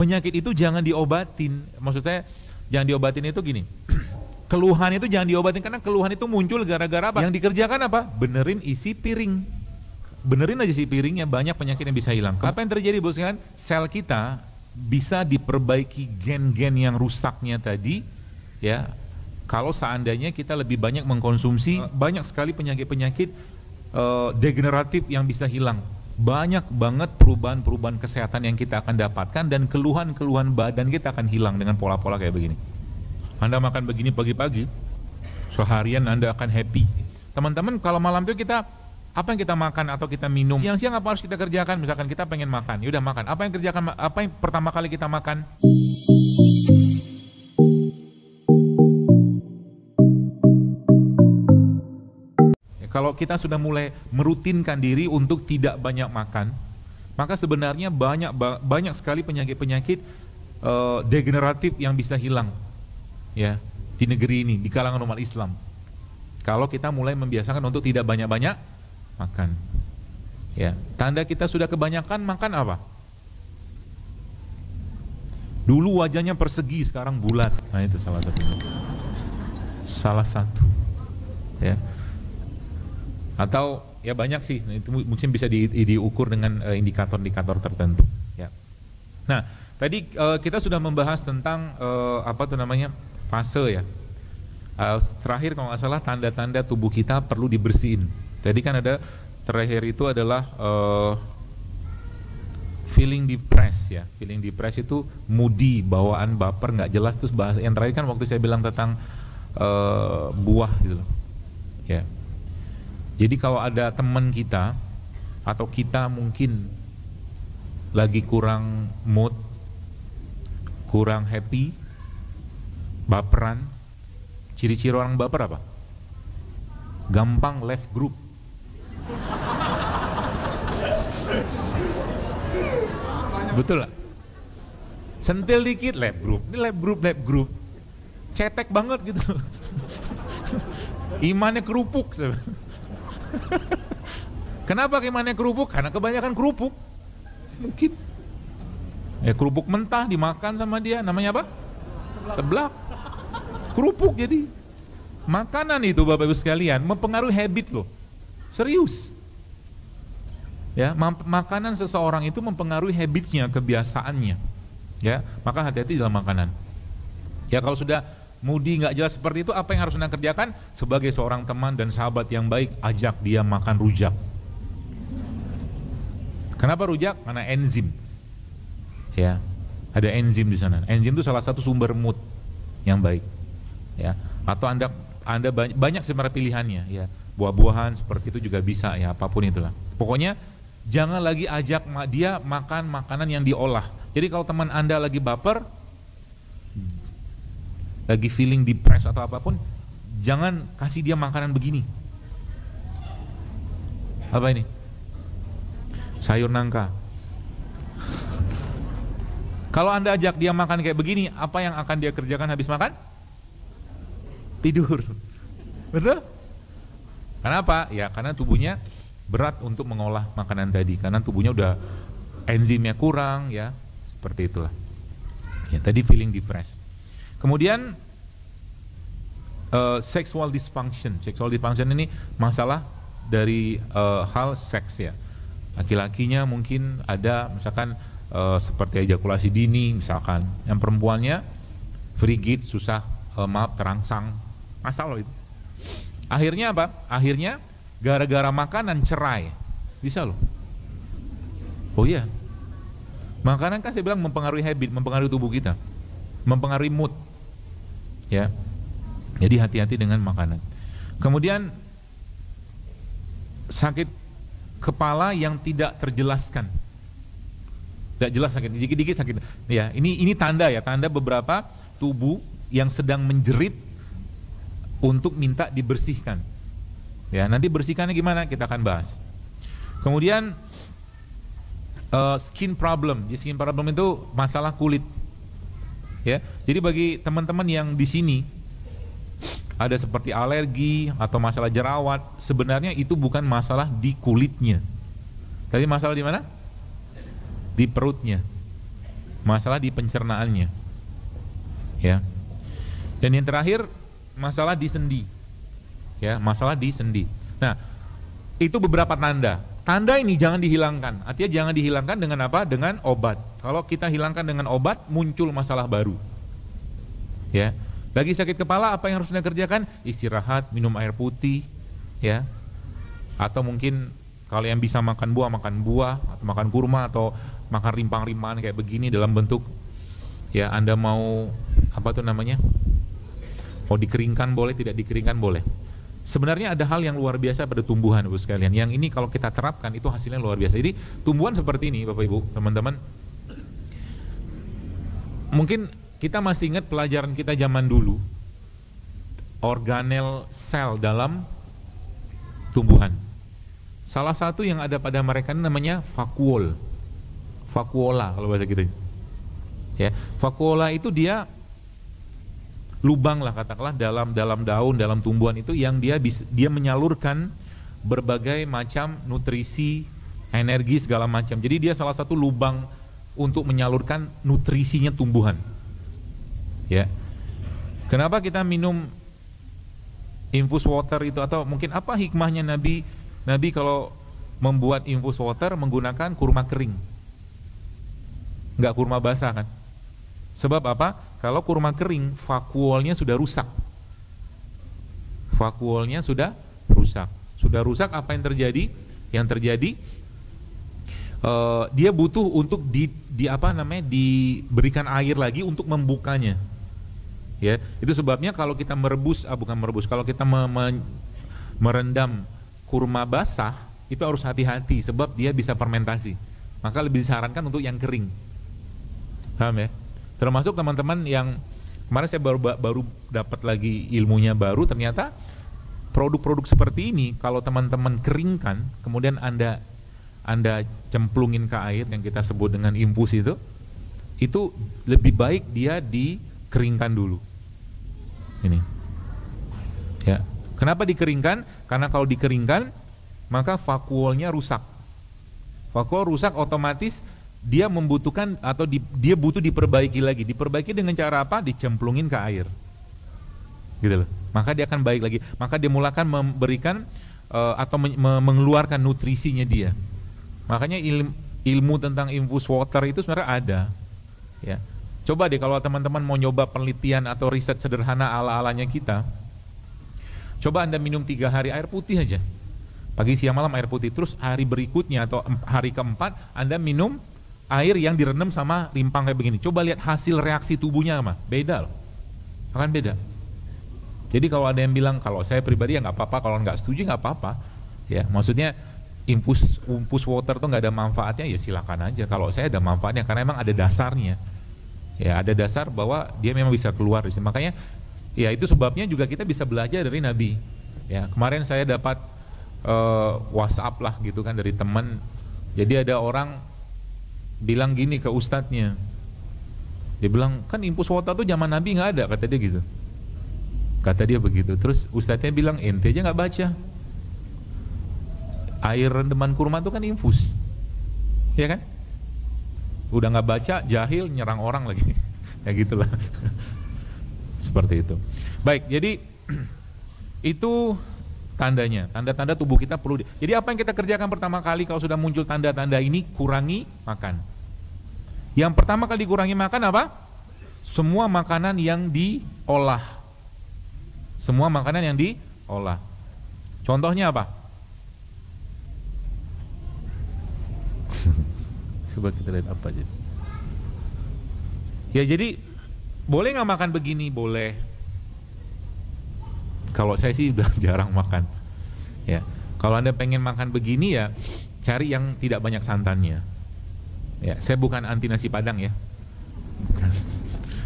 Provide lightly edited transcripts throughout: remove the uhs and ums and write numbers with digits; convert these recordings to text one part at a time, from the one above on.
Penyakit itu jangan diobatin. Maksud saya jangan diobatin itu gini. Keluhan itu jangan diobatin karena keluhan itu muncul gara-gara apa? Yang dikerjakan apa? Benerin isi piring. Benerin aja isi piringnya, banyak penyakit yang bisa hilang. Apa yang terjadi bos sekalian? Sel kita bisa diperbaiki gen-gen yang rusaknya tadi, ya. Kalau seandainya kita lebih banyak mengkonsumsi, banyak sekali penyakit-penyakit degeneratif yang bisa hilang. Banyak banget perubahan-perubahan kesehatan yang kita akan dapatkan dan keluhan-keluhan badan kita akan hilang dengan pola-pola kayak begini. Anda makan begini pagi-pagi, seharian Anda akan happy. Teman-teman, kalau malam itu kita, apa yang kita makan atau kita minum? Siang-siang apa harus kita kerjakan? Misalkan kita pengen makan, yaudah makan. Apa yang kerjakan? Apa yang pertama kali kita makan? Kalau kita sudah mulai merutinkan diri untuk tidak banyak makan, maka sebenarnya banyak sekali penyakit-penyakit degeneratif yang bisa hilang, ya, di negeri ini, di kalangan umat Islam. Kalau kita mulai membiasakan untuk tidak banyak-banyak makan, ya. Tanda kita sudah kebanyakan makan apa? Dulu wajahnya persegi, sekarang bulat. Nah itu salah satunya. Salah satu, ya. Atau ya banyak sih, itu mungkin bisa diukur dengan indikator-indikator tertentu, ya. Nah, tadi kita sudah membahas tentang apa tuh namanya, fase, ya. Terakhir kalau nggak salah tanda-tanda tubuh kita perlu dibersihin. Tadi kan ada terakhir itu adalah feeling depressed, ya. Feeling depressed itu moody, bawaan baper, nggak jelas. Terus bahas yang terakhir kan waktu saya bilang tentang buah gitu loh, ya. Jadi kalau ada teman kita atau kita mungkin lagi kurang mood, kurang happy, baperan, ciri-ciri orang baper apa? Gampang left group. Betul lah. Sentil dikit left group. Ini left group. Cetek banget gitu. Imannya kerupuk. Kenapa imannya kerupuk? Karena kebanyakan kerupuk. Mungkin. Ya kerupuk mentah dimakan sama dia, namanya apa? Seblak. Kerupuk jadi. Makanan itu Bapak Ibu sekalian mempengaruhi habit loh. Serius. Ya, makanan seseorang itu mempengaruhi habitnya, kebiasaannya. Ya, maka hati-hati dalam makanan. Ya kalau sudah moody nggak jelas seperti itu, apa yang harus Anda kerjakan? Sebagai seorang teman dan sahabat yang baik, ajak dia makan rujak. Kenapa rujak? Karena enzim. Ya, ada enzim di sana. Enzim itu salah satu sumber mood yang baik. Ya, atau Anda banyak sebenarnya pilihannya. Ya, buah-buahan seperti itu juga bisa. Ya, apapun itulah. Pokoknya jangan lagi ajak dia makan makanan yang diolah. Jadi kalau teman Anda lagi baper, lagi feeling depressed atau apapun, jangan kasih dia makanan begini. Apa ini? Sayur nangka. Kalau Anda ajak dia makan kayak begini, apa yang akan dia kerjakan habis makan? Tidur. Betul? Kenapa? Ya karena tubuhnya berat untuk mengolah makanan tadi, karena tubuhnya udah enzimnya kurang, ya seperti itulah. Ya tadi feeling depressed. Kemudian sexual dysfunction. Sexual dysfunction ini masalah dari hal seks, ya. Laki-lakinya mungkin ada misalkan seperti ejakulasi dini misalkan. Yang perempuannya frigid, susah terangsang. Masalah itu. Akhirnya apa? Akhirnya gara-gara makanan cerai. Bisa loh. Oh iya. Makanan kan saya bilang mempengaruhi habit, mempengaruhi tubuh kita, mempengaruhi mood. Ya, jadi hati-hati dengan makanan. Kemudian sakit kepala yang tidak terjelaskan, tidak jelas sakit, dikit-dikit sakit. Ya, ini tanda, ya, tanda beberapa tubuh yang sedang menjerit untuk minta dibersihkan. Ya, nanti bersihkannya gimana kita akan bahas. Kemudian skin problem. Jadi skin problem itu masalah kulit. Ya, jadi bagi teman-teman yang di sini ada seperti alergi atau masalah jerawat, sebenarnya itu bukan masalah di kulitnya. Tapi masalah di mana? Di perutnya. masalah di pencernaannya, ya. Dan yang terakhir masalah di sendi, ya, masalah di sendi. Nah, itu beberapa tanda. Tanda ini jangan dihilangkan. Artinya jangan dihilangkan dengan apa? Dengan obat. Kalau kita hilangkan dengan obat, muncul masalah baru. Ya, lagi sakit kepala, apa yang harus Anda kerjakan? Istirahat, minum air putih, ya. Atau mungkin kalau yang bisa makan buah, atau makan kurma, atau makan rimpang-rimpangan kayak begini dalam bentuk, ya, Anda mau apa tuh namanya? Mau dikeringkan boleh, tidak dikeringkan boleh. Sebenarnya ada hal yang luar biasa pada tumbuhan, Ibu sekalian. Yang ini kalau kita terapkan itu hasilnya luar biasa. Jadi tumbuhan seperti ini, Bapak Ibu, teman-teman. Mungkin kita masih ingat pelajaran kita zaman dulu, organel sel dalam tumbuhan. Salah satu yang ada pada mereka ini namanya vakuol, vakuola kalau bahasa kita. Ya, vakuola itu dia lubang lah katakanlah dalam daun, dalam tumbuhan itu yang dia menyalurkan berbagai macam nutrisi, energi segala macam. Jadi dia salah satu lubang untuk menyalurkan nutrisinya tumbuhan. Ya. Kenapa kita minum infus water itu, atau mungkin apa hikmahnya Nabi kalau membuat infus water menggunakan kurma kering, nggak kurma basah kan? Sebab apa? Kalau kurma kering, vakuolnya sudah rusak. Vakuolnya sudah rusak. Sudah rusak, apa yang terjadi? Yang terjadi dia butuh untuk diberikan air lagi untuk membukanya. Ya, itu sebabnya kalau kita kalau kita merendam kurma basah itu harus hati-hati sebab dia bisa fermentasi. Maka lebih disarankan untuk yang kering. Paham ya? Termasuk teman-teman yang kemarin saya baru dapat lagi ilmunya baru, ternyata produk-produk seperti ini kalau teman-teman keringkan kemudian Anda cemplungin ke air yang kita sebut dengan infus itu lebih baik dia dikeringkan dulu. Ini. Ya. Kenapa dikeringkan? Karena kalau dikeringkan maka vakuolnya rusak. Vakuol rusak otomatis dia membutuhkan atau dia butuh diperbaiki lagi. Diperbaiki dengan cara apa? Dicemplungin ke air. Gitu loh. Maka dia akan baik lagi. Maka dia mulakan memberikan atau mengeluarkan nutrisinya dia. Makanya ilmu tentang infus water itu sebenarnya ada. Ya. Coba deh kalau teman-teman mau nyoba penelitian atau riset sederhana ala-alanya kita. Coba Anda minum 3 hari air putih aja. Pagi, siang, malam air putih. Terus hari berikutnya atau hari keempat Anda minum air yang direndam sama rimpang kayak begini. Coba lihat hasil reaksi tubuhnya mah. Beda loh. Akan beda. Jadi kalau ada yang bilang kalau saya pribadi ya nggak apa-apa, kalau nggak setuju nggak apa-apa. Ya, maksudnya infus water tuh nggak ada manfaatnya ya silakan aja. Kalau saya ada manfaatnya karena emang ada dasarnya. Ya, ada dasar bahwa dia memang bisa keluar. Makanya ya itu sebabnya juga kita bisa belajar dari Nabi. Ya, kemarin saya dapat WhatsApp lah gitu kan dari teman. Jadi ada orang bilang gini ke ustadznya, dia bilang kan infus water tuh zaman Nabi nggak ada, kata dia gitu, kata dia begitu. Terus ustadznya bilang ente aja nggak baca, air rendaman kurma tuh kan infus, ya kan? Udah nggak baca, jahil, nyerang orang lagi, ya gitulah. Seperti itu. Baik, jadi itu tandanya, tanda-tanda tubuh kita perlu. Jadi apa yang kita kerjakan pertama kali kalau sudah muncul tanda-tanda ini? Kurangi makan. Yang pertama kali dikurangi makan apa? Semua makanan yang diolah. Semua makanan yang diolah. Contohnya apa? Coba kita lihat apa aja. Ya jadi boleh nggak makan begini? Boleh. Kalau saya sih udah jarang makan. Ya, kalau Anda pengen makan begini ya cari yang tidak banyak santannya. Ya, saya bukan anti nasi Padang ya. Bukan.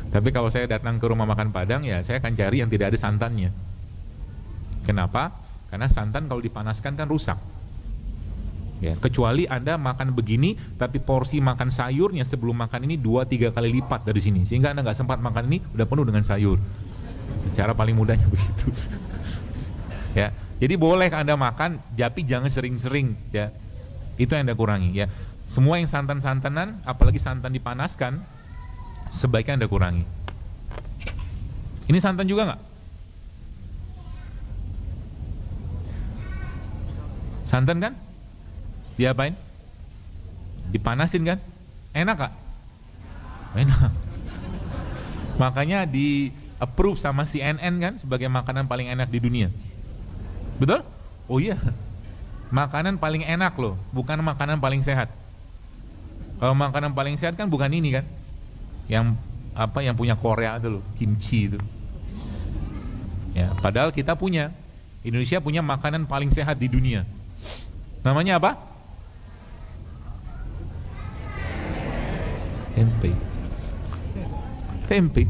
Tapi kalau saya datang ke rumah makan Padang ya saya akan cari yang tidak ada santannya. Kenapa? Karena santan kalau dipanaskan kan rusak. Ya, kecuali Anda makan begini tapi porsi makan sayurnya sebelum makan ini 2-3 kali lipat dari sini, sehingga Anda nggak sempat makan ini udah penuh dengan sayur. Cara paling mudahnya begitu. Ya, jadi boleh Anda makan, tapi jangan sering-sering ya. Itu yang Anda kurangi ya. Semua yang santan-santanan, apalagi santan dipanaskan, sebaiknya Anda kurangi. Ini santan juga nggak? Santan kan? Diapain? Dipanasin kan? Enak gak? Enak. Makanya di approve sama CNN kan sebagai makanan paling enak di dunia. Betul? Oh iya. Makanan paling enak loh, bukan makanan paling sehat. Kalau makanan paling sehat kan bukan ini kan? Yang punya Korea itu loh, kimchi itu. Ya, padahal kita punya, Indonesia punya makanan paling sehat di dunia. Namanya apa? Tempe. Tempe.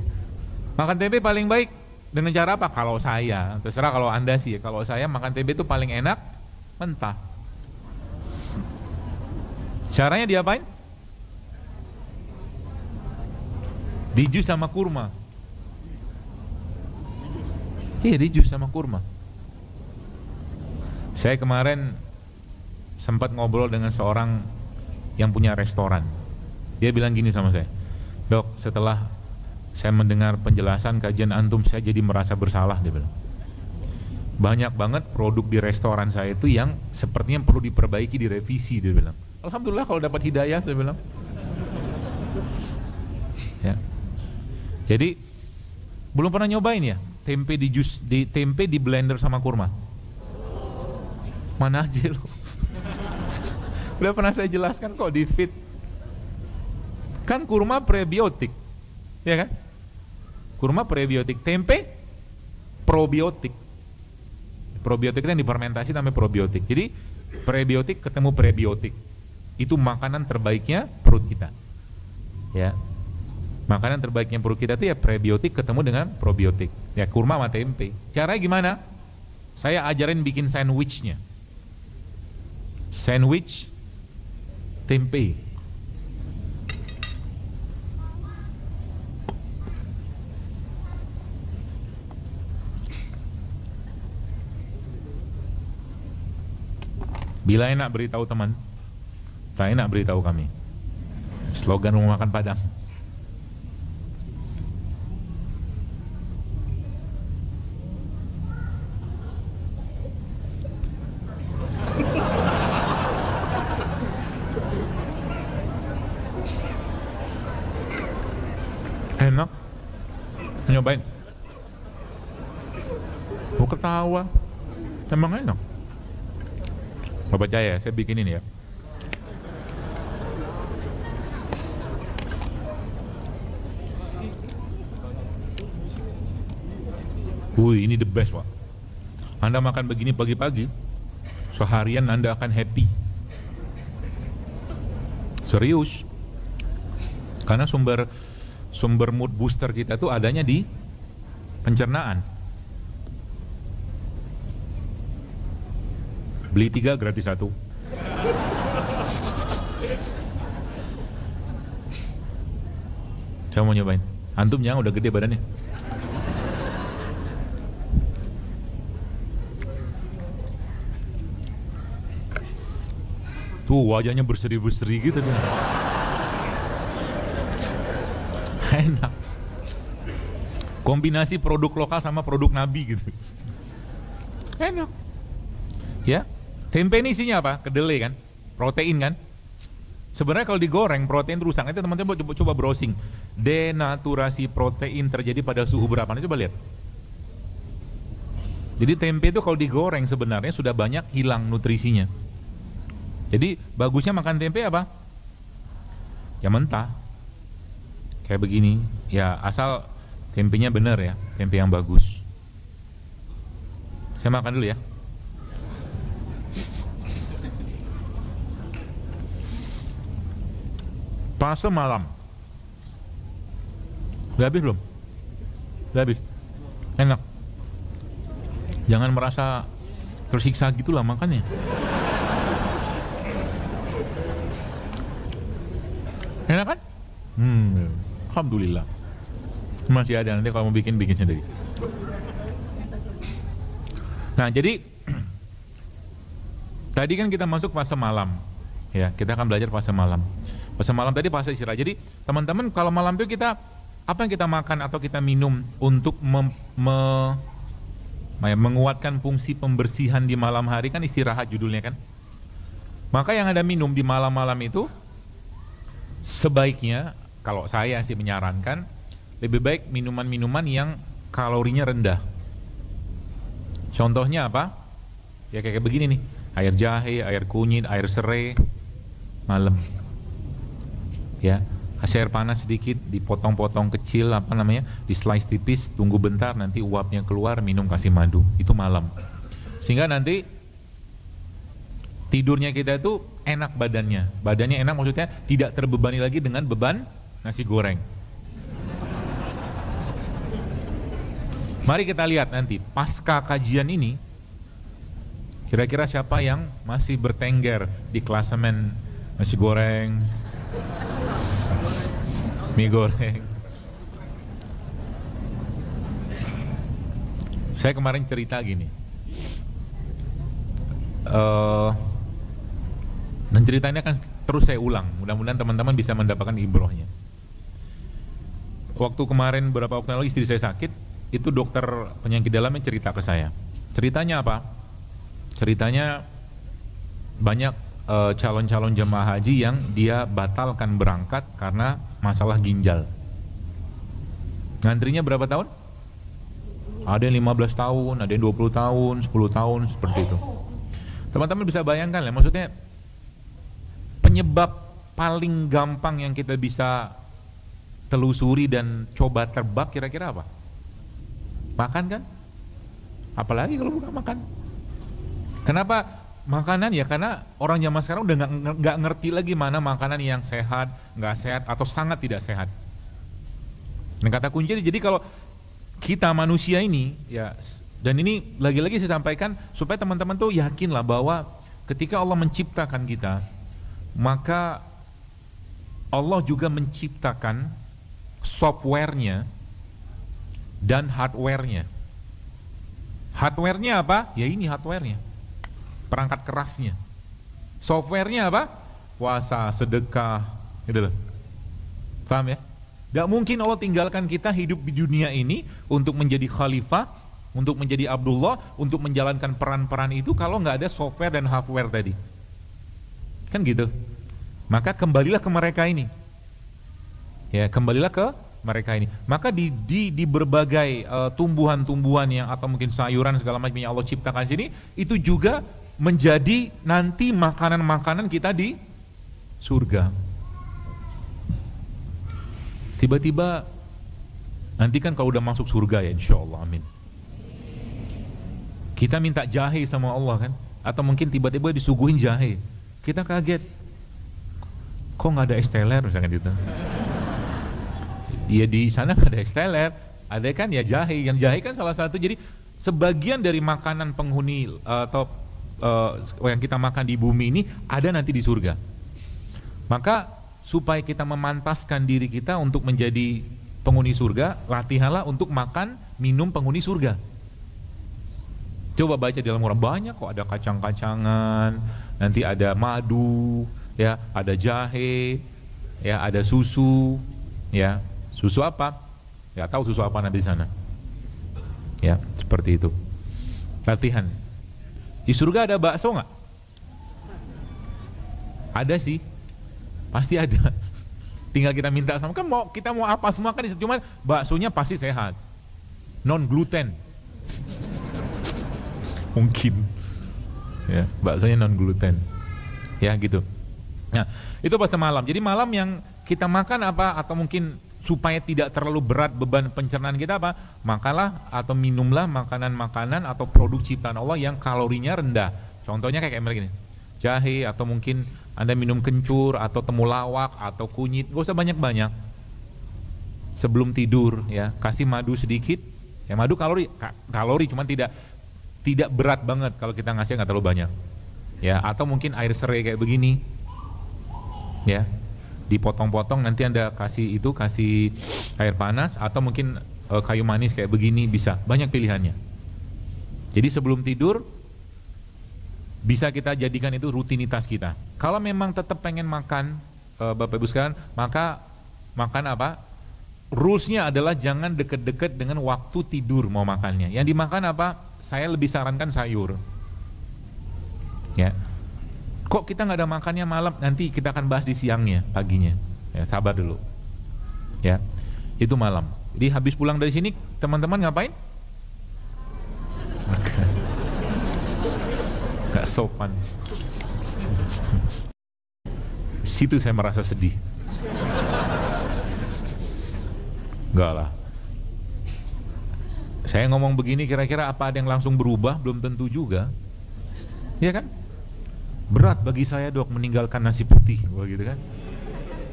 Makan tempe paling baik dengan cara apa? Kalau saya, terserah kalau Anda sih. Kalau saya makan tempe itu paling enak mentah. Caranya diapain? Di jus sama kurma. Iya, di jus sama kurma. Saya kemarin sempat ngobrol dengan seorang yang punya restoran. Dia bilang gini sama saya, "Dok, setelah saya mendengar penjelasan kajian antum, saya jadi merasa bersalah," dia bilang. Banyak banget produk di restoran saya itu yang sepertinya perlu diperbaiki, direvisi, dia bilang. Alhamdulillah kalau dapat hidayah, saya bilang. Ya. Jadi belum pernah nyobain ya tempe di jus, tempe di blender sama kurma. Mana aja loh. Udah pernah saya jelaskan kok di feed. Kan kurma prebiotik, ya kan? Kurma prebiotik, tempe probiotik. Probiotik itu yang difermentasi namanya probiotik. Jadi prebiotik ketemu prebiotik. Itu makanan terbaiknya perut kita. Ya. Makanan terbaiknya perut kita itu ya prebiotik ketemu dengan probiotik. Ya kurma sama tempe. Caranya gimana? Saya ajarin bikin sandwichnya. Sandwich tempe. Bila enak beritahu teman, tak enak beritahu kami. Slogan rumah makan Padang. Enak, nyobain. Mau ketawa, emang enak. Gak percaya, saya bikin ini ya. Wih, ini the best, Pak. Anda makan begini pagi-pagi, seharian Anda akan happy. Serius. Karena sumber mood booster kita tuh adanya di pencernaan. Beli 3 gratis 1. Saya mau nyobain. Antum jangan udah gede badannya. Tuh wajahnya berseri-berseri gitu dia. Enak. Kombinasi produk lokal sama produk Nabi gitu. Enak. Ya. Tempe ini isinya apa? Kedelai kan? Protein kan? Sebenarnya kalau digoreng protein rusak. Nanti teman-teman coba browsing. Denaturasi protein terjadi pada suhu berapa? Nanti coba lihat. Jadi tempe itu kalau digoreng sebenarnya sudah banyak hilang nutrisinya. Jadi bagusnya makan tempe apa? Ya mentah. Kayak begini. Ya asal tempenya benar ya. Tempe yang bagus. Saya makan dulu ya. Fase malam. Udah habis belum? Udah habis. Enak. Jangan merasa tersiksa gitulah makannya. Enak kan? Alhamdulillah. Masih ada, nanti kalau mau bikin sendiri. Nah, jadi tadi kan kita masuk fase malam. Ya, kita akan belajar fase malam. Fase malam tadi fase istirahat. Jadi teman-teman kalau malam itu kita Apa yang kita makan atau kita minum untuk menguatkan fungsi pembersihan di malam hari, kan istirahat judulnya kan. Maka yang Anda minum di malam-malam itu sebaiknya, kalau saya sih menyarankan, lebih baik minuman-minuman yang kalorinya rendah. Contohnya apa? Ya kayak begini nih, air jahe, air kunyit, air serai malam. Ya, kasih air panas sedikit, dipotong-potong kecil, di slice tipis, tunggu bentar, nanti uapnya keluar, minum, kasih madu. Itu malam. Sehingga nanti tidurnya kita itu enak badannya. Badannya enak maksudnya tidak terbebani lagi dengan beban nasi goreng. Mari kita lihat nanti pasca kajian ini, kira-kira siapa yang masih bertengger di klasemen nasi goreng, mie goreng. Saya kemarin cerita gini, dan ceritanya akan terus saya ulang, mudah-mudahan teman-teman bisa mendapatkan ibrohnya. Waktu kemarin beberapa waktu lalu istri saya sakit, itu dokter penyakit dalamnya cerita ke saya. Ceritanya apa? Ceritanya banyak calon-calon jemaah haji yang dia batalkan berangkat karena masalah ginjal. Ngantrinya berapa tahun? Ada yang 15 tahun, ada yang 20 tahun, 10 tahun, seperti itu. Teman-teman bisa bayangkan ya, maksudnya penyebab paling gampang yang kita bisa telusuri dan coba tebak kira-kira apa? Makan kan? Apalagi kalau bukan makan. Kenapa makanan? Ya karena orang zaman sekarang udah nggak ngerti lagi mana makanan yang sehat, nggak sehat, atau sangat tidak sehat. Dan kata kunci, jadi kalau kita manusia ini, ya, dan ini lagi-lagi saya sampaikan supaya teman-teman tuh yakinlah bahwa ketika Allah menciptakan kita, maka Allah juga menciptakan softwarenya dan hardwarenya. Hardwarenya apa? Ya ini hardwarenya, perangkat kerasnya. Softwarenya apa? Puasa, sedekah, gitu loh. Paham ya? Gak mungkin Allah tinggalkan kita hidup di dunia ini untuk menjadi khalifah, untuk menjadi Abdullah, untuk menjalankan peran-peran itu kalau nggak ada software dan hardware tadi. Kan gitu. Maka kembalilah ke mereka ini. Ya, kembalilah ke mereka ini. Maka di berbagai tumbuhan-tumbuhan yang atau mungkin sayuran segala macam yang Allah ciptakan sini, itu juga menjadi nanti makanan-makanan kita di surga. Tiba-tiba nanti kan kalau udah masuk surga ya, insya Allah, amin. Kita minta jahe sama Allah kan, atau mungkin tiba-tiba disuguhin jahe, kita kaget, kok nggak ada es teler misalkan gitu. Ya di sana nggak ada es teler, ada kan ya jahe. Yang jahe kan salah satu, jadi sebagian dari makanan penghuni atau yang kita makan di bumi ini ada nanti di surga. Maka supaya kita memantaskan diri kita untuk menjadi penghuni surga, latihanlah untuk makan minum penghuni surga. Coba baca di dalam Quran, banyak kok, ada kacang-kacangan, nanti ada madu, ya, ada jahe, ya, ada susu, ya. Susu apa? Ya tahu susu apa nanti di sana. Ya, seperti itu. Latihan. Di surga ada bakso nggak? Ada sih. Pasti ada. Tinggal kita minta sama, kan kita mau apa semua kan, cuman baksonya pasti sehat, non gluten. Mungkin ya, baksonya non gluten. Ya gitu. Nah, itu pas malam. Jadi malam yang kita makan apa, atau mungkin supaya tidak terlalu berat beban pencernaan kita apa, makanlah atau minumlah makanan-makanan atau produk ciptaan Allah yang kalorinya rendah. Contohnya kayak gini, jahe, atau mungkin Anda minum kencur atau temulawak atau kunyit, gak usah banyak-banyak. Sebelum tidur ya, kasih madu sedikit. Ya madu kalori cuman tidak berat banget kalau kita ngasih nggak terlalu banyak. Ya, atau mungkin air serai kayak begini. Ya. Dipotong-potong, nanti Anda kasih air panas, atau mungkin kayu manis kayak begini, bisa. Banyak pilihannya. Jadi sebelum tidur bisa kita jadikan itu rutinitas kita. Kalau memang tetap pengen makan, Bapak Ibu sekalian, maka makan apa? Rulesnya adalah jangan deket-deket dengan waktu tidur mau makannya. Yang dimakan apa? Saya lebih sarankan sayur. Ya. Kok kita nggak ada makannya malam? Nanti kita akan bahas di siangnya, paginya. Ya, sabar dulu. Ya, itu malam. Jadi habis pulang dari sini, teman-teman ngapain? Gak sopan. Situ saya merasa sedih. Enggak lah. Saya ngomong begini kira-kira apa ada yang langsung berubah? Belum tentu juga. Iya kan? Berat bagi saya dok meninggalkan nasi putih, gitu kan?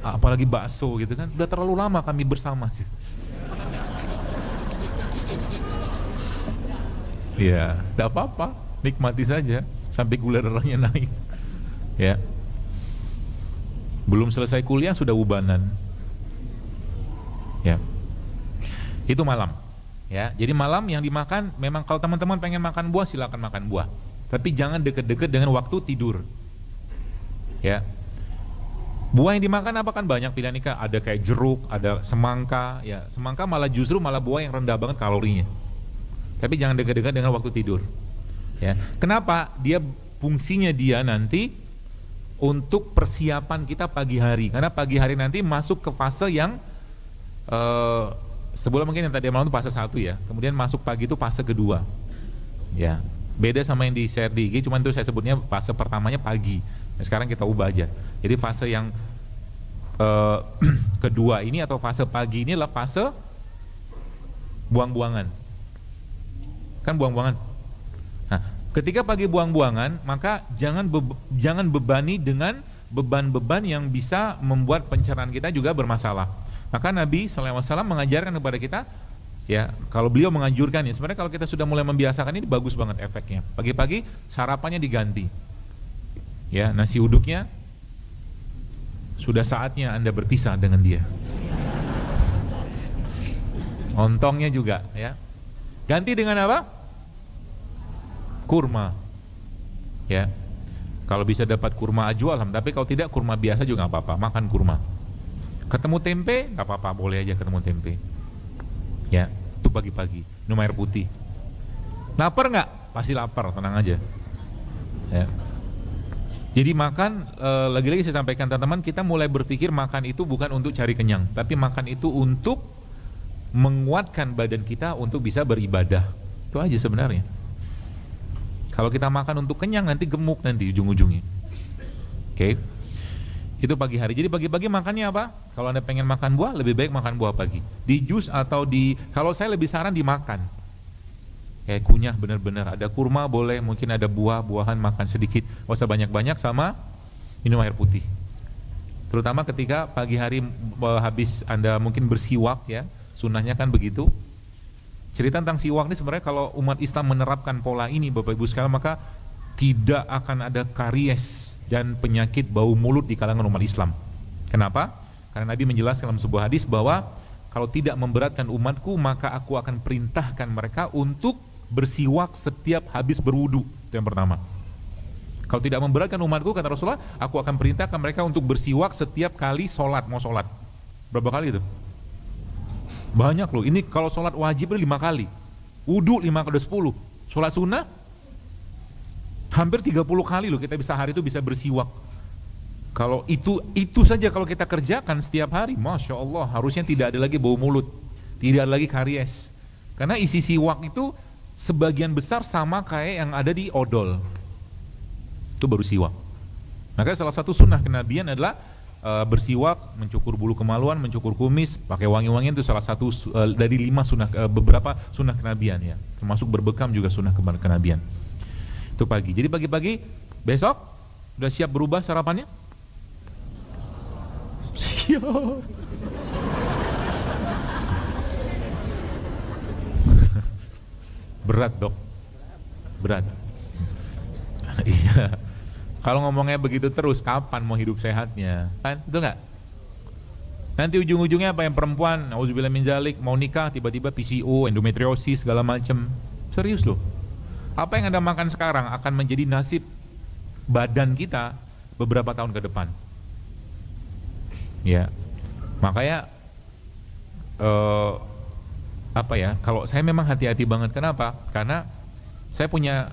Apalagi bakso gitu kan? Udah terlalu lama kami bersama. Ya, tidak apa-apa, nikmati saja sampai gula darahnya naik. Ya, belum selesai kuliah sudah ubanan. Ya, itu malam. Ya, jadi malam yang dimakan memang kalau teman-teman pengen makan buah silakan makan buah, tapi jangan deket-deket dengan waktu tidur. Ya, buah yang dimakan apa kan banyak pilihan ikan, ada kayak jeruk, ada semangka. Ya, semangka malah justru malah buah yang rendah banget kalorinya. Tapi jangan dekat-dekat dengan waktu tidur. Ya, kenapa? Dia fungsinya dia nanti untuk persiapan kita pagi hari. Karena pagi hari nanti masuk ke fase yang sebelum mungkin yang tadi malam itu fase 1 ya. Kemudian masuk pagi itu fase kedua. Ya, beda sama yang di share di IG, cuman itu saya sebutnya fase pertamanya pagi. Nah, sekarang kita ubah aja. Jadi fase yang kedua ini atau fase pagi ini adalah fase buang-buangan. Kan buang-buangan. Nah, ketika pagi buang-buangan, maka jangan bebani dengan beban-beban yang bisa membuat pencernaan kita juga bermasalah. Maka Nabi SAW mengajarkan kepada kita, ya kalau beliau menganjurkan ya, sebenarnya kalau kita sudah mulai membiasakan ini bagus banget efeknya. Pagi-pagi sarapannya diganti. Ya, nasi uduknya sudah saatnya Anda berpisah dengan dia. Ontongnya juga, ya. Ganti dengan apa? Kurma. Ya. Kalau bisa dapat kurma ajwa alhamdulillah, tapi kalau tidak kurma biasa juga nggak apa-apa, makan kurma. Ketemu tempe nggak apa-apa, boleh aja ketemu tempe. Ya, itu pagi-pagi, minum air putih. Lapar nggak? Pasti lapar, tenang aja. Ya. Jadi makan, lagi-lagi saya sampaikan teman-teman, kita mulai berpikir makan itu bukan untuk cari kenyang, tapi makan itu untuk menguatkan badan kita untuk bisa beribadah. Itu aja sebenarnya. Kalau kita makan untuk kenyang nanti gemuk nanti ujung-ujungnya. Oke. Itu pagi hari. Jadi pagi-pagi makannya apa? Kalau Anda pengen makan buah, lebih baik makan buah pagi. Di jus atau kalau saya lebih saran dimakan. Kayak kunyah benar-benar, ada kurma boleh, mungkin ada buah-buahan makan sedikit. Gak usah banyak-banyak, sama minum air putih. Terutama ketika pagi hari habis Anda mungkin bersiwak ya. Sunnahnya kan begitu. Cerita tentang siwak ini sebenarnya kalau umat Islam menerapkan pola ini Bapak Ibu sekalian, maka tidak akan ada karies dan penyakit bau mulut di kalangan umat Islam. Kenapa? Karena Nabi menjelaskan dalam sebuah hadis bahwa kalau tidak memberatkan umatku, maka aku akan perintahkan mereka untuk bersiwak setiap habis berwudu. Itu yang pertama. Kalau tidak memberatkan umatku, kata Rasulullah, aku akan perintahkan mereka untuk bersiwak setiap kali sholat, mau sholat. Berapa kali itu? Banyak loh, ini kalau sholat wajib 5 kali, wudu 5 kali 10, sholat sunnah hampir 30 kali loh, kita bisa hari itu bisa bersiwak. Kalau itu saja kalau kita kerjakan setiap hari, Masya Allah, harusnya tidak ada lagi bau mulut, tidak ada lagi karies. Karena isi siwak itu sebagian besar sama kayak yang ada di odol, itu baru siwak. Maka salah satu sunnah kenabian adalah bersiwak, mencukur bulu kemaluan, mencukur kumis, pakai wangi-wangian, itu salah satu dari 5 sunnah, beberapa sunnah kenabian ya, termasuk berbekam juga sunnah kenabian. Itu pagi. Jadi pagi-pagi besok udah siap berubah sarapannya? Siap. Berat dok, berat. Iya. Kalau ngomongnya begitu terus, kapan mau hidup sehatnya? Kan, betul nggak? Nanti ujung-ujungnya apa yang perempuan, nauzubillah min zalik, mau nikah tiba-tiba PCO, endometriosis segala macam. Serius loh. Apa yang Anda makan sekarang akan menjadi nasib badan kita beberapa tahun ke depan. Ya. Makanya eh, apa ya? Kalau saya memang hati-hati banget. Kenapa? Karena saya punya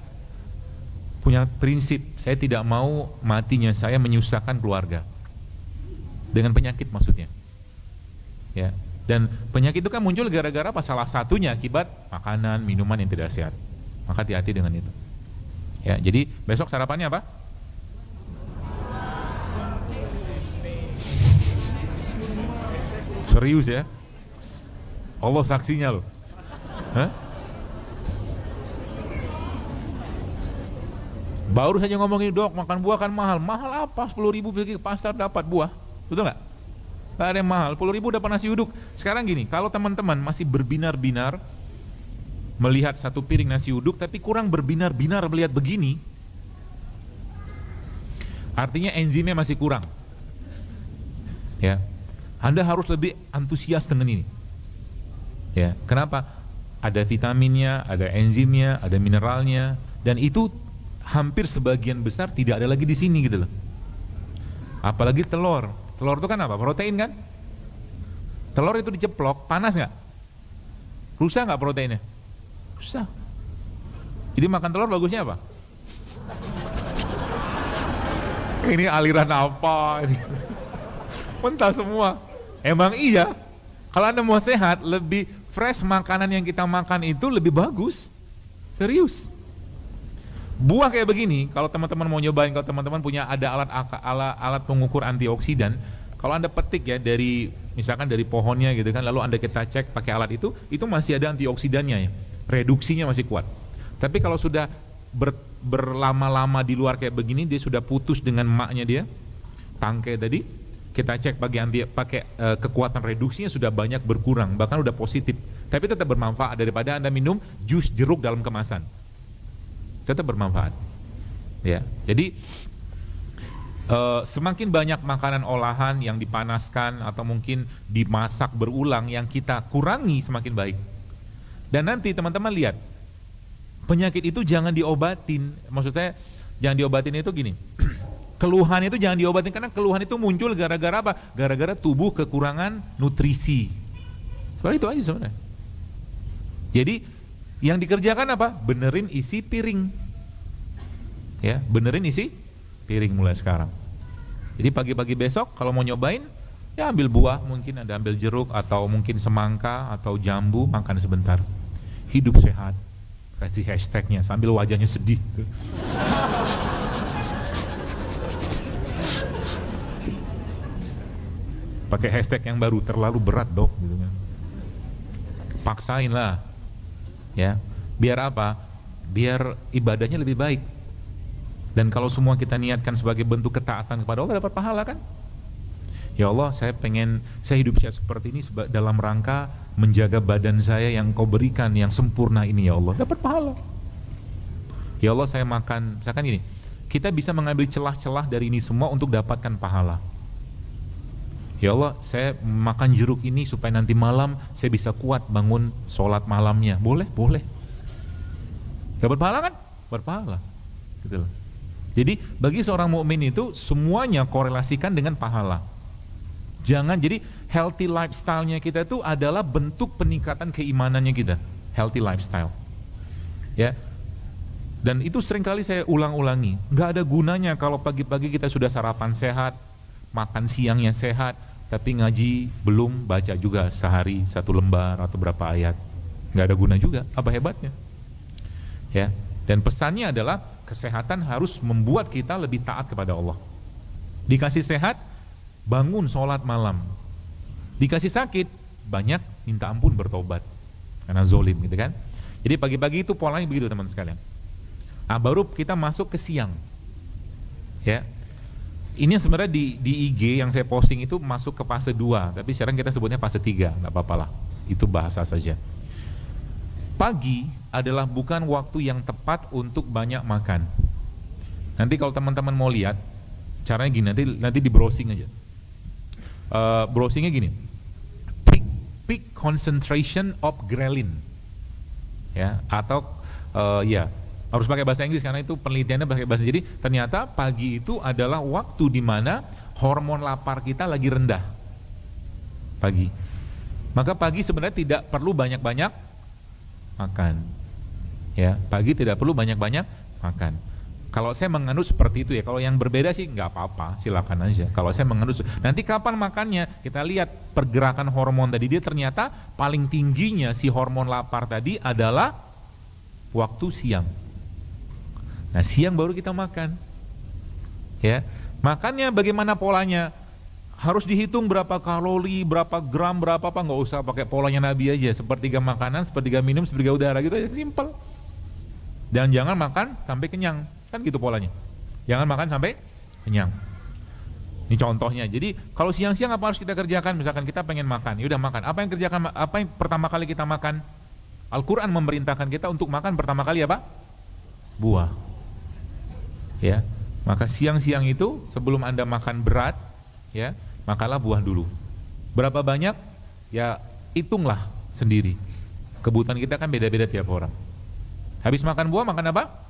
prinsip. Saya tidak mau matinya saya menyusahkan keluarga dengan penyakit maksudnya. Ya. Dan penyakit itu kan muncul gara-gara apa? Salah satunya akibat makanan, minuman yang tidak sehat. Maka hati-hati dengan itu. Ya, jadi besok sarapannya apa? Serius ya? Allah saksinya loh. Hah? Baru saja ngomongin, dok, makan buah kan mahal. Mahal apa? 10.000 pergi ke pasar dapat buah. Betul nggak? Nggak ada yang mahal. 10.000 dapat nasi uduk. Sekarang gini, kalau teman-teman masih berbinar-binar melihat satu piring nasi uduk, tapi kurang berbinar-binar melihat begini, artinya enzimnya masih kurang. Ya, Anda harus lebih antusias dengan ini. Ya, kenapa? Ada vitaminnya, ada enzimnya, ada mineralnya, dan itu hampir sebagian besar tidak ada lagi di sini gitu loh. Apalagi telur. Telur itu kan apa? Protein kan? Telur itu diceplok, panas nggak? Rusak nggak proteinnya? Rusak. Jadi makan telur bagusnya apa? Ini aliran apa? Mentah semua. Emang iya. Kalau Anda mau sehat, lebih fresh makanan yang kita makan itu lebih bagus. Serius. Buah kayak begini, kalau teman-teman mau nyobain, kalau teman-teman punya ada alat pengukur antioksidan, kalau Anda petik ya dari misalkan dari pohonnya gitu kan, lalu Anda kita cek pakai alat itu masih ada antioksidannya ya. Reduksinya masih kuat. Tapi kalau sudah berlama-lama di luar kayak begini, dia sudah putus dengan maknya dia, tangkai tadi, kita cek pakai kekuatan reduksinya sudah banyak berkurang, bahkan udah positif. Tapi tetap bermanfaat daripada Anda minum jus jeruk dalam kemasan. Tetap bermanfaat. Ya, jadi semakin banyak makanan olahan yang dipanaskan atau mungkin dimasak berulang yang kita kurangi semakin baik. Dan nanti teman-teman lihat, penyakit itu jangan diobatin. Maksud saya jangan diobatin itu gini. Keluhan itu jangan diobatin karena keluhan itu muncul gara-gara apa? Gara-gara tubuh kekurangan nutrisi. Seperti itu aja sebenarnya. Jadi yang dikerjakan apa? Benerin isi piring. Ya, benerin isi piring mulai sekarang. Jadi pagi-pagi besok kalau mau nyobain, ya ambil buah, mungkin ada ambil jeruk atau mungkin semangka atau jambu, makan sebentar. Hidup sehat. Kasih hashtagnya sambil wajahnya sedih. Pakai hashtag yang baru, terlalu berat dok, gitu kan. Paksain lah. Ya, biar apa? Biar ibadahnya lebih baik. Dan kalau semua kita niatkan sebagai bentuk ketaatan kepada Allah, dapat pahala kan? Ya Allah, saya hidup seperti ini dalam rangka menjaga badan saya yang Kau berikan yang sempurna ini ya Allah, dapat pahala. Ya Allah, saya makan, misalkan gini, kita bisa mengambil celah-celah dari ini semua untuk dapatkan pahala. Ya Allah, saya makan jeruk ini supaya nanti malam saya bisa kuat bangun sholat malamnya. Boleh, boleh. Dapat pahala kan? Berpahala. Gitu loh. Jadi bagi seorang mukmin itu semuanya korelasikan dengan pahala. Jangan, jadi healthy lifestyle-nya kita itu adalah bentuk peningkatan keimanannya kita. Healthy lifestyle. Ya. Dan itu seringkali saya ulang-ulangi. Nggak ada gunanya kalau pagi-pagi kita sudah sarapan sehat, makan siangnya sehat, tapi ngaji belum baca juga sehari 1 lembar atau berapa ayat. Nggak ada guna juga. Apa hebatnya? Ya. Dan pesannya adalah kesehatan harus membuat kita lebih taat kepada Allah. Dikasih sehat, bangun sholat malam. Dikasih sakit, banyak minta ampun bertobat karena zolim gitu kan. Jadi pagi-pagi itu polanya begitu teman sekalian. Nah, baru kita masuk ke siang. Ya. Ini sebenarnya di IG yang saya posting itu masuk ke fase 2, tapi sekarang kita sebutnya fase 3, enggak apa-apalah. Itu bahasa saja. Pagi adalah bukan waktu yang tepat untuk banyak makan. Nanti kalau teman-teman mau lihat, caranya gini, nanti di browsing aja. Browsingnya gini, peak concentration of ghrelin, ya, atau ya harus pakai bahasa Inggris karena itu penelitiannya pakai bahasa. Jadi ternyata pagi itu adalah waktu di mana hormon lapar kita lagi rendah. Pagi. Maka pagi sebenarnya tidak perlu banyak-banyak makan. Ya, pagi tidak perlu banyak-banyak makan. Kalau saya menganut seperti itu ya, kalau yang berbeda sih nggak apa-apa, silakan aja. Kalau saya menganut, nanti kapan makannya, kita lihat pergerakan hormon tadi, dia ternyata paling tingginya si hormon lapar tadi adalah waktu siang. Nah siang baru kita makan. Ya, makannya bagaimana polanya? Harus dihitung berapa kalori, berapa gram, berapa apa, nggak usah pakai polanya Nabi aja, sepertiga makanan, sepertiga minum, sepertiga udara gitu aja, simple. Dan jangan makan sampai kenyang. Kan gitu polanya. Jangan makan sampai kenyang. Ini contohnya. Jadi kalau siang-siang apa harus kita kerjakan? Misalkan kita pengen makan, ya udah makan. Apa yang kerjakan? Apa yang pertama kali kita makan? Al-Quran memerintahkan kita untuk makan pertama kali apa? Buah. Ya. Maka siang-siang itu sebelum Anda makan berat, ya, makanlah buah dulu. Berapa banyak? Ya hitunglah sendiri. Kebutuhan kita kan beda-beda tiap orang. Habis makan buah makan apa?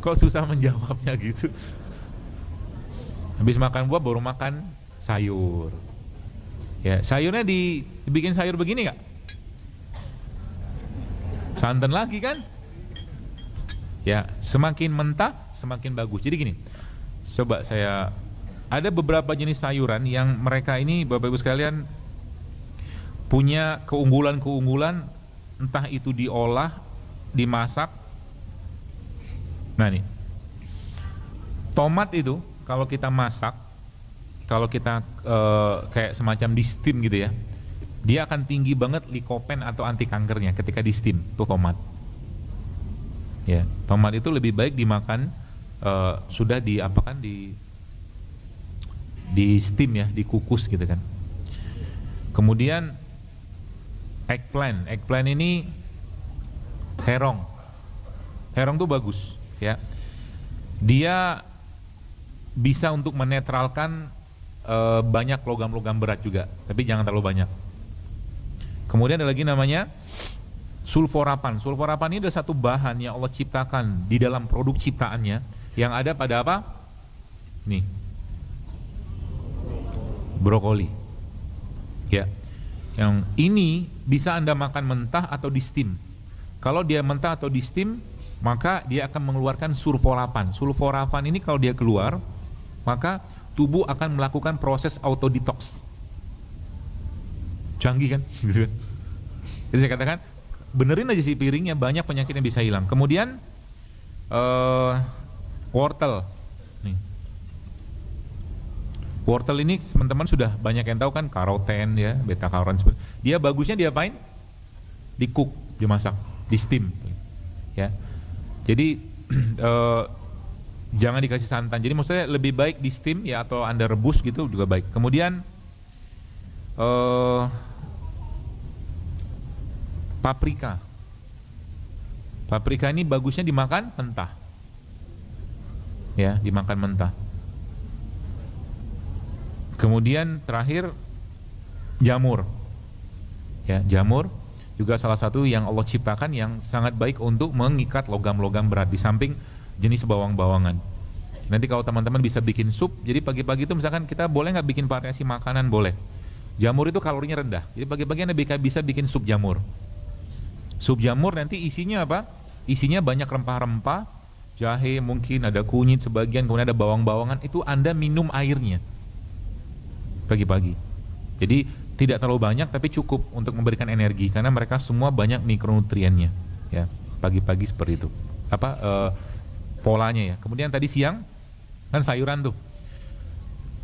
Kok susah menjawabnya gitu? Habis makan buah baru makan sayur. Ya, sayurnya dibikin sayur begini nggak? Santan lagi kan? Ya, semakin mentah semakin bagus. Jadi gini, coba saya ada beberapa jenis sayuran yang mereka ini Bapak Ibu sekalian punya keunggulan-keunggulan, entah itu diolah, dimasak. Nah nih, tomat itu kalau kita masak, kalau kita kayak semacam di steam gitu ya, dia akan tinggi banget likopen atau anti kankernya ketika di steam tuh tomat. Ya, tomat itu lebih baik dimakan sudah diapakan di steam ya, dikukus gitu kan. Kemudian eggplant ini terong tuh bagus ya. Dia bisa untuk menetralkan banyak logam-logam berat juga, tapi jangan terlalu banyak. Kemudian ada lagi namanya sulforapan. Sulforapan ini adalah satu bahan yang Allah ciptakan di dalam produk ciptaannya yang ada pada apa? Nih, brokoli. Ya, yang ini bisa Anda makan mentah atau di steam. Kalau dia mentah atau di steam, maka dia akan mengeluarkan sulforapan. Sulforapan ini kalau dia keluar, maka tubuh akan melakukan proses autodetox. Canggih kan? Gitu kan? Jadi saya katakan, benerin aja si piringnya, banyak penyakit yang bisa hilang. Kemudian wortel. Nih. Wortel ini teman-teman sudah banyak yang tahu kan, karoten ya, beta karoten. Dia bagusnya diapain? Di cook, dimasak, di steam. Ya. Jadi jangan dikasih santan. Jadi maksudnya lebih baik di steam ya, atau Anda rebus gitu juga baik. Kemudian paprika. Paprika ini bagusnya dimakan mentah. Ya, dimakan mentah. Kemudian terakhir jamur. Ya, jamur juga salah satu yang Allah ciptakan yang sangat baik untuk mengikat logam-logam berat, di samping jenis bawang-bawangan. Nanti kalau teman-teman bisa bikin sup, jadi pagi-pagi itu misalkan kita boleh nggak bikin variasi makanan, boleh. Jamur itu kalorinya rendah, jadi pagi-pagi Anda bisa bikin sup jamur. Sup jamur nanti isinya apa? Isinya banyak rempah-rempah, jahe, mungkin ada kunyit sebagian, kemudian ada bawang-bawangan. Itu Anda minum airnya pagi-pagi. Jadi tidak terlalu banyak tapi cukup untuk memberikan energi, karena mereka semua banyak mikronutriennya ya, pagi-pagi seperti itu polanya ya. Kemudian tadi siang kan sayuran tuh,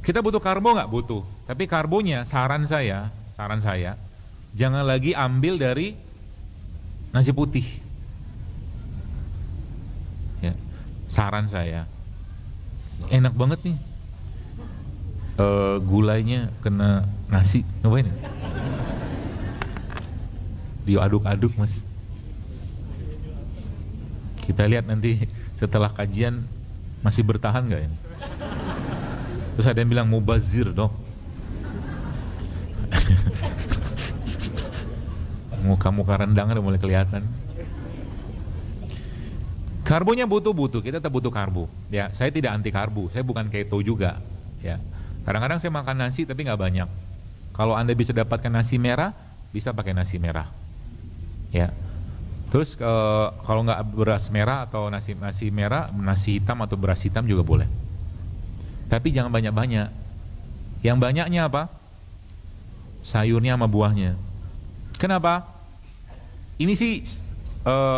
kita butuh karbo nggak? Butuh, tapi karbonya saran saya jangan lagi ambil dari nasi putih ya, saran saya. Enak banget nih, gulainya kena nasi, ngapain ya? Diaduk-aduk mas. Kita lihat nanti setelah kajian masih bertahan nggak ini. Terus ada yang bilang mubazir dong. Muka-muka rendang udah mulai kelihatan. Karbonya butuh, kita tetap butuh karbo. Ya, saya tidak anti karbo, saya bukan keto juga. Ya, kadang-kadang saya makan nasi tapi nggak banyak. Kalau Anda bisa dapatkan nasi merah, bisa pakai nasi merah. Ya, terus kalau nggak beras merah atau nasi merah, nasi hitam atau beras hitam juga boleh. Tapi jangan banyak-banyak. Yang banyaknya apa? Sayurnya sama buahnya. Kenapa? Ini sih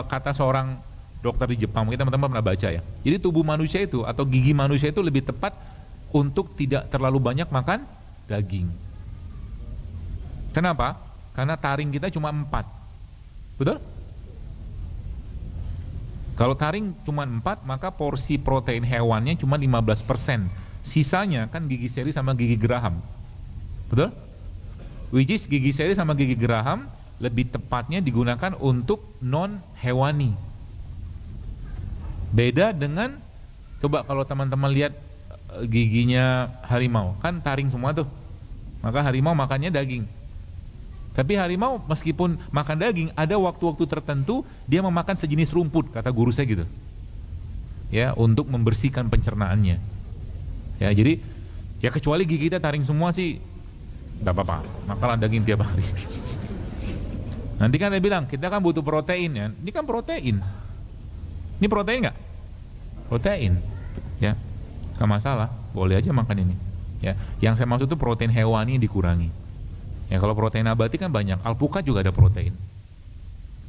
kata seorang dokter di Jepang, mungkin teman-teman pernah baca ya. Jadi tubuh manusia itu atau gigi manusia itu lebih tepat untuk tidak terlalu banyak makan daging. Kenapa? Karena taring kita cuma 4. Betul? Kalau taring cuma 4, maka porsi protein hewannya cuma 15%. Sisanya kan gigi seri sama gigi geraham. Betul? Which is gigi seri sama gigi geraham lebih tepatnya digunakan untuk non hewani. Beda dengan, coba kalau teman-teman lihat giginya harimau, kan taring semua tuh. Maka harimau makannya daging. Tapi harimau meskipun makan daging, ada waktu-waktu tertentu dia memakan sejenis rumput, kata guru saya gitu. Ya, untuk membersihkan pencernaannya. Ya, jadi ya kecuali gigi kita taring semua sih enggak apa-apa, makanlah daging tiap hari. Nanti kan dia bilang, kita kan butuh protein ya. Ini kan protein. Ini protein nggak? Protein, ya, nggak masalah, boleh aja makan ini. Ya, yang saya maksud itu protein hewani dikurangi. Ya, kalau protein nabati kan banyak, alpukat juga ada protein.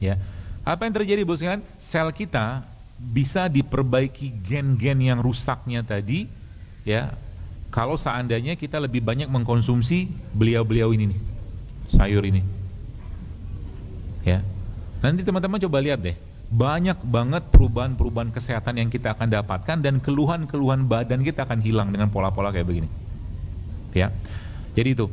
Ya, apa yang terjadi bos kan? Sel kita bisa diperbaiki gen-gen yang rusaknya tadi, ya. Kalau seandainya kita lebih banyak mengkonsumsi beliau-beliau ini nih, sayur ini. Ya, nanti teman-teman coba lihat deh. Banyak banget perubahan-perubahan kesehatan yang kita akan dapatkan dan keluhan-keluhan badan kita akan hilang dengan pola-pola kayak begini. Ya. Jadi itu.